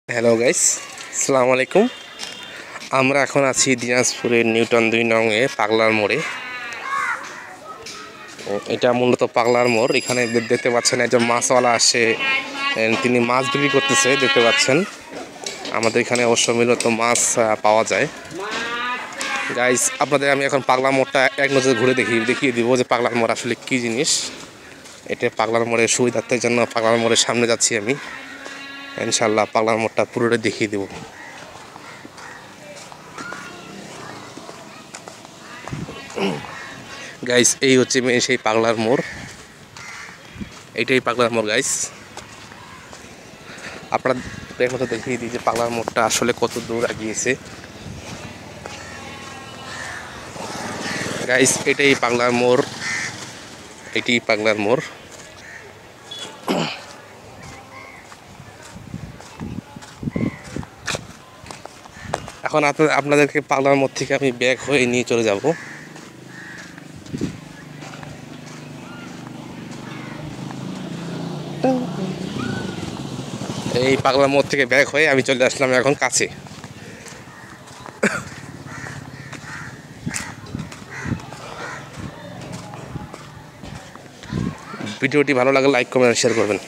Hello guys, আসসালামু আলাইকুম। আমরা এখন আছি দিনাজপুরের নিউটন 2 নংয়ে পাগলার মোড়ে। এটা মূলত পাগলার মোড়। এখানে দেখতে পাচ্ছেন একজন মাছওয়ালা আসে, তিনি মাছ বিক্রি করতেছে দেখতে পাচ্ছেন। আমাদের এখানে অবশ্য মূলত মাছ পাওয়া যায়। গাইস, আপনাদের আমি এখন পাগলা মোড়টা এক নজরে ঘুরে দেখিয়ে দিব যে পাগলার মোড় আসলে কী জিনিস। এটা পাগলার মোড়ের সুবিধার্থের জন্য পাগলার মোড়ের সামনে যাচ্ছি আমি। ইনশাআল্লাহ পাগলার মোড়টা পুরোটা দেখিয়ে দেব। গাইস, এই হচ্ছে সেই পাগলার মোড়। এইটাই পাগলার মোড় গাইস। আপনাদের মতো দেখিয়ে দিই যে পাগলার মোড়টা আসলে কত দূর এগিয়েছে। গাইস, এটাই পাগলার মোড়, এটাই পাগলার মোড়। এখন আপনাদেরকে পাগলার মোড় থেকে আমি ব্যাক হয়ে নিয়ে চলে যাব। এই পাগলা মোড় থেকে ব্যাক হয়ে আমি চলে আসলাম এখন কাছে। ভিডিওটি ভালো লাগলে লাইক কমেন্ট শেয়ার করবেন।